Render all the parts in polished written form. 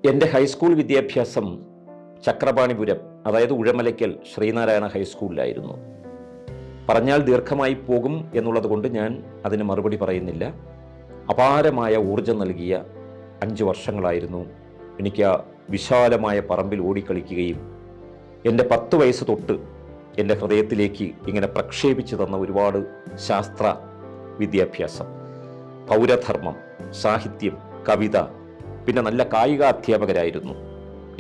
എൻ്റെ ഹൈസ്കൂൾ വിദ്യാഭ്യാസം ചക്രപാണിപുരം, അതായത് ഉഴമലയ്ക്കൽ ശ്രീനാരായണ ഹൈസ്കൂളിലായിരുന്നു. പറഞ്ഞാൽ ദീർഘമായി പോകും എന്നുള്ളത് കൊണ്ട് ഞാൻ അതിന് മറുപടി പറയുന്നില്ല. അപാരമായ ഊർജം നൽകിയ 5 വർഷങ്ങളായിരുന്നു എനിക്ക് ആ വിശാലമായ പറമ്പിൽ ഓടിക്കളിക്കുകയും എൻ്റെ 10 വയസ്സ് തൊട്ട് എൻ്റെ ഹൃദയത്തിലേക്ക് ഇങ്ങനെ പ്രക്ഷേപിച്ചു തന്ന ഒരുപാട് ശാസ്ത്ര വിദ്യാഭ്യാസം, പൗരധർമ്മം, സാഹിത്യം, കവിത, പിന്നെ നല്ല കായിക അധ്യാപകരായിരുന്നു.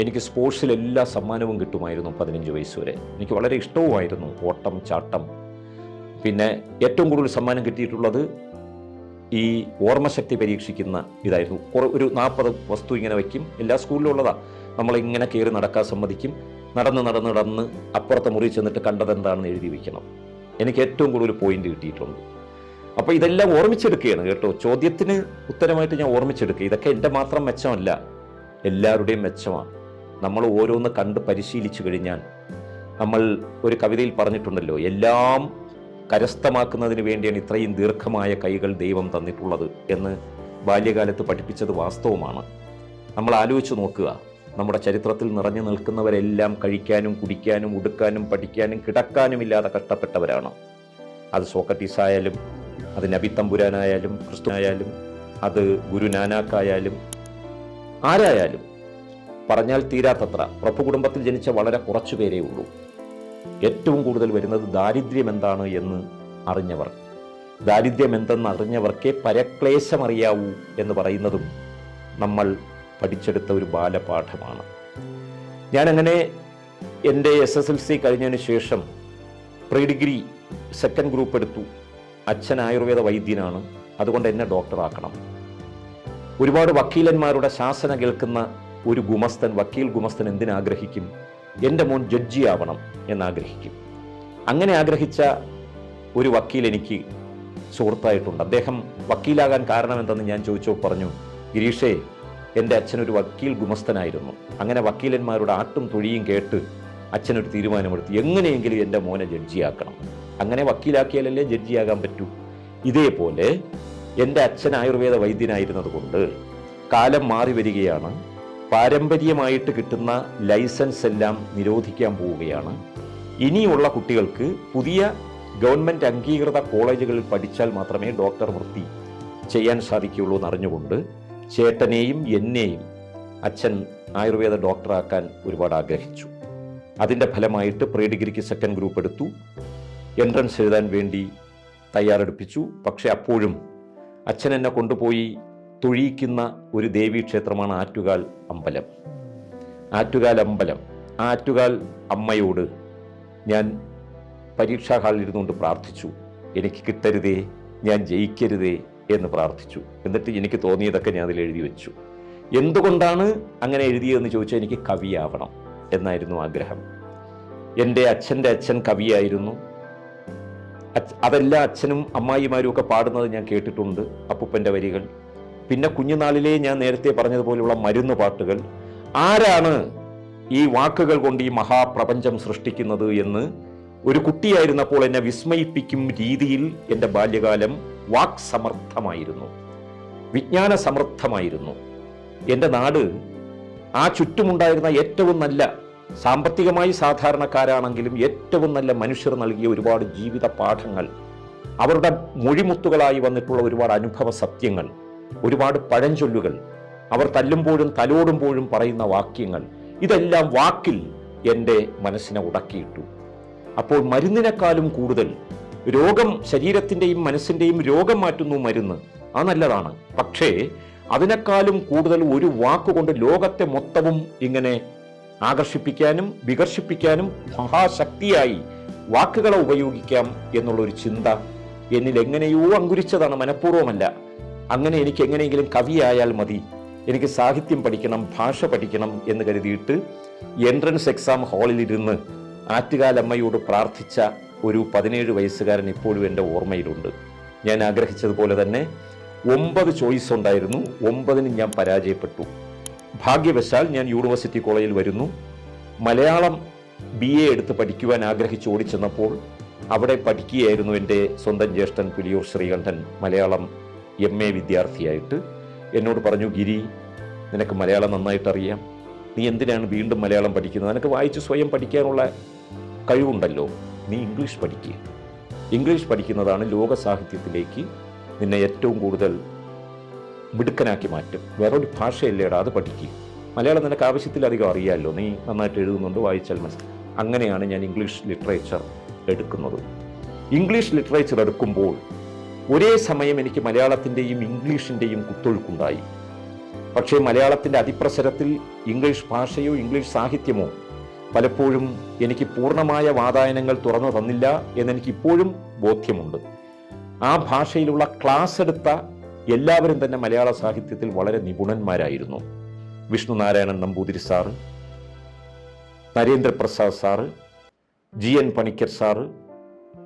എനിക്ക് സ്പോർട്സിൽ എല്ലാ സമ്മാനവും കിട്ടുമായിരുന്നു 15 വയസ്സ് വരെ. എനിക്ക് വളരെ ഇഷ്ടവുമായിരുന്നു ഓട്ടം, ചാട്ടം. പിന്നെ ഏറ്റവും കൂടുതൽ സമ്മാനം കിട്ടിയിട്ടുള്ളത് ഈ ഓർമ്മശക്തി പരീക്ഷിക്കുന്ന ഇതായിരുന്നു. ഒരു 40 വസ്തു ഇങ്ങനെ വയ്ക്കും, എല്ലാ സ്കൂളിലും ഉള്ളതാണ്. നമ്മളിങ്ങനെ കയറി നടക്കാൻ സമ്മതിക്കും. നടന്ന് അപ്പുറത്തെ മുറി ചെന്നിട്ട് കണ്ടതെന്താണെന്ന് എഴുതി വയ്ക്കണം. എനിക്ക് ഏറ്റവും കൂടുതൽ പോയിന്റ് കിട്ടിയിട്ടുണ്ട്. അപ്പോൾ ഇതെല്ലാം ഓർമ്മിച്ചെടുക്കുകയാണ് കേട്ടോ. ചോദ്യത്തിന് ഉത്തരമായിട്ട് ഞാൻ ഓർമ്മിച്ചെടുക്കുക. ഇതൊക്കെ എൻ്റെ മാത്രം മെച്ചമല്ല, എല്ലാവരുടെയും മെച്ചമാണ്. നമ്മൾ ഓരോന്ന് കണ്ട് പരിശീലിച്ചു കഴിഞ്ഞാൽ, നമ്മൾ ഒരു കവിതയിൽ പറഞ്ഞിട്ടുണ്ടല്ലോ, എല്ലാം കരസ്ഥമാക്കുന്നതിന് വേണ്ടിയാണ് ഇത്രയും ദീർഘമായ കൈകൾ ദൈവം തന്നിട്ടുള്ളത് എന്ന് ബാല്യകാലത്ത് പഠിപ്പിച്ചത് വാസ്തവമാണ്. നമ്മൾ ആലോചിച്ച് നോക്കുക, നമ്മുടെ ചരിത്രത്തിൽ നിറഞ്ഞു നിൽക്കുന്നവരെല്ലാം കഴിക്കാനും കുടിക്കാനും ഉടുക്കാനും പഠിക്കാനും കിടക്കാനുമില്ലാതെ കഷ്ടപ്പെട്ടവരാണ്. അത് സോക്രട്ടീസ് ആയാലും, അത് നബി തമ്പുരാനായാലും, ക്രിസ്തുനായാലും, അത് ഗുരുനാനാക്കായാലും, ആരായാലും പറഞ്ഞാൽ തീരാത്തത്ര. പ്രഭു കുടുംബത്തിൽ ജനിച്ച വളരെ കുറച്ചു പേരേ ഉള്ളൂ. ഏറ്റവും കൂടുതൽ വരുന്നത് ദാരിദ്ര്യം എന്താണ് എന്ന് അറിഞ്ഞവർ. ദാരിദ്ര്യം എന്തെന്ന് അറിഞ്ഞവർക്കേ പരക്ലേശമറിയാവൂ എന്ന് പറയുന്നതും നമ്മൾ പഠിച്ചെടുത്ത ഒരു ബാലപാഠമാണ്. ഞാനങ്ങനെ എൻ്റെ SSLC കഴിഞ്ഞതിന് ശേഷം പ്രീ ഡിഗ്രി സെക്കൻഡ് ഗ്രൂപ്പ് എടുത്തു. അച്ഛൻ ആയുർവേദ വൈദ്യനാണ്, അതുകൊണ്ട് എന്നെ ഡോക്ടറാക്കണം. ഒരുപാട് വക്കീലന്മാരുടെ ശാസന കേൾക്കുന്ന ഒരു ഗുമസ്തൻ, വക്കീൽ ഗുമസ്തൻ എന്തിനാഗ്രഹിക്കും? എൻ്റെ മോൻ ജഡ്ജിയാവണം എന്നാഗ്രഹിക്കും. അങ്ങനെ ആഗ്രഹിച്ച ഒരു വക്കീൽ എനിക്ക് സുഹൃത്തായിട്ടുണ്ട്. അദ്ദേഹം വക്കീലാകാൻ കാരണം എന്തെന്ന് ഞാൻ ചോദിച്ചപ്പോൾ പറഞ്ഞു, ഗിരീഷേ, എൻ്റെ അച്ഛനൊരു വക്കീൽ ഗുമസ്തനായിരുന്നു. അങ്ങനെ വക്കീലന്മാരുടെ ആട്ടും തൊഴിയും കേട്ട് അച്ഛനൊരു തീരുമാനമെടുത്തു, എങ്ങനെയെങ്കിലും എൻ്റെ മോനെ ജഡ്ജിയാക്കണം. അങ്ങനെ വക്കീലാക്കിയാലല്ലേ ജഡ്ജിയാകാൻ പറ്റൂ. ഇതേപോലെ എൻ്റെ അച്ഛൻ ആയുർവേദ വൈദ്യനായിരുന്നത് കൊണ്ട് കാലം മാറി വരികയാണ്. പാരമ്പര്യമായിട്ട് കിട്ടുന്ന ലൈസൻസ് എല്ലാം നിരോധിക്കാൻ പോവുകയാണ്. ഇനിയുള്ള കുട്ടികൾക്ക് പുതിയ ഗവൺമെൻറ് അംഗീകൃത കോളേജുകളിൽ പഠിച്ചാൽ മാത്രമേ ഡോക്ടർ വൃത്തി ചെയ്യാൻ സാധിക്കുകയുള്ളൂ എന്നറിഞ്ഞുകൊണ്ട് ചേട്ടനെയും എന്നെയും അച്ഛൻ ആയുർവേദ ഡോക്ടറാക്കാൻ ഒരുപാട് ആഗ്രഹിച്ചു. അതിൻ്റെ ഫലമായിട്ട് പ്രീ ഡിഗ്രിക്ക് സെക്കൻഡ് ഗ്രൂപ്പ് എടുത്തു. എൻട്രൻസ് എഴുതാൻ വേണ്ടി തയ്യാറെടുപ്പിച്ചു. പക്ഷെ അപ്പോഴും അച്ഛൻ എന്നെ കൊണ്ടുപോയി തൊഴിയിക്കുന്ന ഒരു ദേവീക്ഷേത്രമാണ് ആറ്റുകാൽ അമ്പലം. ആറ്റുകാൽ അമ്പലം, ആറ്റുകാൽ അമ്മയോട് ഞാൻ പരീക്ഷാ ഹാളിൽ ഇരുന്നുകൊണ്ട് പ്രാർത്ഥിച്ചു, എനിക്ക് കിട്ടരുതേ, ഞാൻ ജയിക്കരുതേ എന്ന് പ്രാർത്ഥിച്ചു. എന്നിട്ട് എനിക്ക് തോന്നിയതൊക്കെ ഞാൻ അതിൽ എഴുതി വെച്ചു. എന്തുകൊണ്ടാണ് അങ്ങനെ എഴുതിയതെന്ന് ചോദിച്ചാൽ, എനിക്ക് കവിയാവണം എന്നായിരുന്നു ആഗ്രഹം. എൻ്റെ അച്ഛൻ്റെ അച്ഛൻ കവിയായിരുന്നു. അതെല്ലാ അച്ഛനും അമ്മായിമാരും ഒക്കെ പാടുന്നത് ഞാൻ കേട്ടിട്ടുണ്ട്, അപ്പൂപ്പൻ്റെ വരികൾ. പിന്നെ കുഞ്ഞുനാളിലേ ഞാൻ നേരത്തെ പറഞ്ഞതുപോലെയുള്ള മരുന്ന് പാട്ടുകൾ. ആരാണ് ഈ വാക്കുകൾ കൊണ്ട് ഈ മഹാപ്രപഞ്ചം സൃഷ്ടിക്കുന്നത് എന്ന് ഒരു കുട്ടിയായിരുന്നപ്പോൾ എന്നെ വിസ്മയിപ്പിക്കും രീതിയിൽ എൻ്റെ ബാല്യകാലം വാക് സമർത്ഥമായിരുന്നു, വിജ്ഞാന സമൃദ്ധമായിരുന്നു. എൻ്റെ നാട് ആ ചുറ്റുമുണ്ടായിരുന്ന ഏറ്റവും നല്ല, സാമ്പത്തികമായി സാധാരണക്കാരാണെങ്കിലും ഏറ്റവും നല്ല മനുഷ്യർ നൽകിയ ഒരുപാട് ജീവിത പാഠങ്ങൾ, അവരുടെ മൊഴിമുത്തുകളായി വന്നിട്ടുള്ള ഒരുപാട് അനുഭവ സത്യങ്ങൾ, ഒരുപാട് പഴഞ്ചൊല്ലുകൾ, അവർ തല്ലുമ്പോഴും തലോടുമ്പോഴും പറയുന്ന വാക്യങ്ങൾ, ഇതെല്ലാം വാക്കിൽ എൻ്റെ മനസ്സിനെ ഉടക്കിയിട്ടു. അപ്പോൾ മരുന്നിനേക്കാളും കൂടുതൽ രോഗം, ശരീരത്തിൻ്റെയും മനസ്സിൻ്റെയും രോഗം മാറ്റുന്നു മരുന്ന്, അത് നല്ലതാണ്. പക്ഷേ അതിനേക്കാളും കൂടുതൽ ഒരു വാക്കുകൊണ്ട് ലോകത്തെ മൊത്തവും ഇങ്ങനെ ആകർഷിപ്പിക്കാനും വികർഷിപ്പിക്കാനും മഹാശക്തിയായി വാക്കുകളെ ഉപയോഗിക്കാം എന്നുള്ളൊരു ചിന്ത എന്നിൽ എങ്ങനെയോ അങ്കുരിച്ചതാണ്, മനഃപൂർവ്വമല്ല. അങ്ങനെ എനിക്ക് എങ്ങനെയെങ്കിലും കവിയായാൽ മതി, എനിക്ക് സാഹിത്യം പഠിക്കണം, ഭാഷ പഠിക്കണം എന്ന് കരുതിയിട്ട് എൻട്രൻസ് എക്സാം ഹാളിലിരുന്ന് ആറ്റുകാലമ്മയോട് പ്രാർത്ഥിച്ച ഒരു 17 വയസ്സുകാരൻ ഇപ്പോഴും എൻ്റെ ഓർമ്മയിലുണ്ട്. ഞാൻ ആഗ്രഹിച്ചതുപോലെ തന്നെ 9 ചോയ്സ് ഉണ്ടായിരുന്നു, 9നും ഞാൻ പരാജയപ്പെട്ടു. ഭാഗ്യവശാൽ ഞാൻ യൂണിവേഴ്സിറ്റി കോളേജിൽ വരുന്നു. മലയാളം BA എടുത്ത് പഠിക്കുവാൻ ആഗ്രഹിച്ച് ഓടിച്ചെന്നപ്പോൾ അവിടെ പഠിക്കുകയായിരുന്നു എൻ്റെ സ്വന്തം ജ്യേഷ്ഠൻ പുലിയൂർ ശ്രീകണ്ഠൻ, മലയാളം MA വിദ്യാർത്ഥിയായിട്ട്. എന്നോട് പറഞ്ഞു, ഗിരി, നിനക്ക് മലയാളം നന്നായിട്ടറിയാം, നീ എന്തിനാണ് വീണ്ടും മലയാളം പഠിക്കുന്നത്? നിനക്ക് വായിച്ച് സ്വയം പഠിക്കാനുള്ള കഴിവുണ്ടല്ലോ, നീ ഇംഗ്ലീഷ് പഠിക്കുക. ഇംഗ്ലീഷ് പഠിക്കുന്നതാണ് ലോക സാഹിത്യത്തിലേക്ക് നിന്നെ ഏറ്റവും കൂടുതൽ മിടുക്കനാക്കി മാറ്റും. വേറൊരു ഭാഷയല്ലേടാ, അത് പഠിക്കുക. മലയാളം നിനക്ക് ആവശ്യത്തിലധികം അറിയാമല്ലോ, നീ നന്നായിട്ട് എഴുതുന്നുണ്ട്, വായിച്ചാൽ മനസ്സിലാവും. അങ്ങനെയാണ് ഞാൻ ഇംഗ്ലീഷ് ലിറ്ററേച്ചർ എടുക്കുന്നത്. ഇംഗ്ലീഷ് ലിറ്ററേച്ചർ എടുക്കുമ്പോൾ ഒരേ സമയം എനിക്ക് മലയാളത്തിൻ്റെയും ഇംഗ്ലീഷിൻ്റെയും കുത്തൊഴുക്കുണ്ടായി. പക്ഷേ മലയാളത്തിൻ്റെ അതിപ്രസരത്തിൽ ഇംഗ്ലീഷ് ഭാഷയോ ഇംഗ്ലീഷ് സാഹിത്യമോ പലപ്പോഴും എനിക്ക് പൂർണ്ണമായ വാതായനങ്ങൾ തുറന്നു തന്നില്ല എന്നെനിക്കിപ്പോഴും ബോധ്യമുണ്ട്. ആ ഭാഷയിലുള്ള ക്ലാസ് എടുത്ത എല്ലാവരും തന്നെ മലയാള സാഹിത്യത്തിൽ വളരെ നിപുണന്മാരായിരുന്നു. Vishnu Narayanan Namboothiri sir, Narendraprasad sir, GN Panicker sir,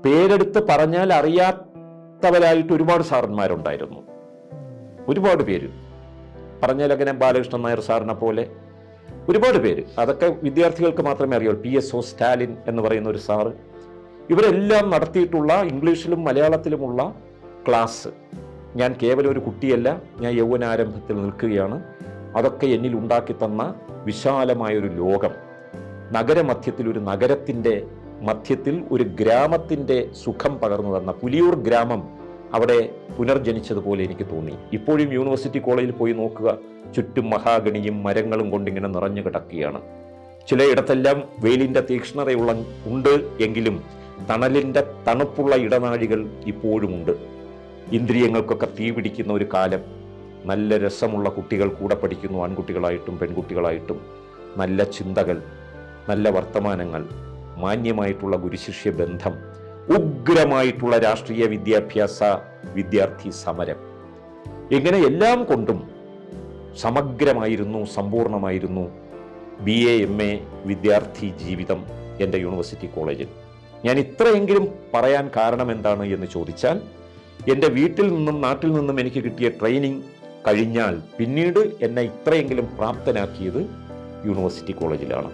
പേരെടുത്ത് പറഞ്ഞാൽ അറിയാത്തവരായിട്ട് ഒരുപാട് സാറന്മാരുണ്ടായിരുന്നു. ഒരുപാട് പേര് പറഞ്ഞാൽ അങ്ങനെ ബാലകൃഷ്ണൻ നായർ സാറിനെ പോലെ ഒരുപാട് പേര്, അതൊക്കെ വിദ്യാർത്ഥികൾക്ക് മാത്രമേ അറിയുള്ളൂ. PSO സ്റ്റാലിൻ എന്ന് പറയുന്ന ഒരു സാറ്, ഇവരെല്ലാം നടത്തിയിട്ടുള്ള ഇംഗ്ലീഷിലും മലയാളത്തിലുമുള്ള ക്ലാസ്. ഞാൻ കേവലം ഒരു കുട്ടിയല്ല, ഞാൻ യൗവനാരംഭത്തിൽ നിൽക്കുകയാണ്. അതൊക്കെ എന്നിൽ ഉണ്ടാക്കി തന്ന വിശാലമായൊരു ലോകം. നഗരമധ്യത്തിൽ, ഒരു നഗരത്തിൻ്റെ മധ്യത്തിൽ ഒരു ഗ്രാമത്തിൻ്റെ സുഖം പകർന്നു തന്ന പുലിയൂർ ഗ്രാമം അവിടെ പുനർജനിച്ചതുപോലെ എനിക്ക് തോന്നി. ഇപ്പോഴും യൂണിവേഴ്സിറ്റി കോളേജിൽ പോയി നോക്കുക, ചുറ്റും മഹാഗണിയും മരങ്ങളും കൊണ്ടിങ്ങനെ നിറഞ്ഞു കിടക്കുകയാണ്. ചിലയിടത്തെല്ലാം വെയിലിൻ്റെ തീക്ഷ്ണതയുള്ള ഉണ്ട് എങ്കിലും തണലിൻ്റെ തണുപ്പുള്ള ഇടനാഴികൾ ഇപ്പോഴുമുണ്ട്. ഇന്ദ്രിയങ്ങൾക്കൊക്കെ തീ പിടിക്കുന്ന ഒരു കാലം. നല്ല രസമുള്ള കുട്ടികൾ കൂടെ പഠിക്കുന്നു, ആൺകുട്ടികളായിട്ടും പെൺകുട്ടികളായിട്ടും. നല്ല ചിന്തകൾ, നല്ല വർത്തമാനങ്ങൾ, മാന്യമായിട്ടുള്ള ഗുരുശിഷ്യ ബന്ധം, ഉഗ്രമായിട്ടുള്ള രാഷ്ട്രീയ വിദ്യാഭ്യാസ വിദ്യാർത്ഥി സമരം. ഇങ്ങനെ എല്ലാം കൊണ്ടും സമഗ്രമായിരുന്നു, സമ്പൂർണമായിരുന്നു BA MA വിദ്യാർത്ഥി ജീവിതം എൻ്റെ യൂണിവേഴ്സിറ്റി കോളേജിൽ. ഞാൻ ഇത്രയെങ്കിലും പറയാൻ കാരണം എന്താണ് എന്ന് ചോദിച്ചാൽ, എൻ്റെ വീട്ടിൽ നിന്നും നാട്ടിൽ നിന്നും എനിക്ക് കിട്ടിയ ട്രെയിനിങ് കഴിഞ്ഞാൽ പിന്നീട് എന്നെ ഇത്രയെങ്കിലും പ്രാപ്തനാക്കിയത് യൂണിവേഴ്സിറ്റി കോളേജിലാണ്.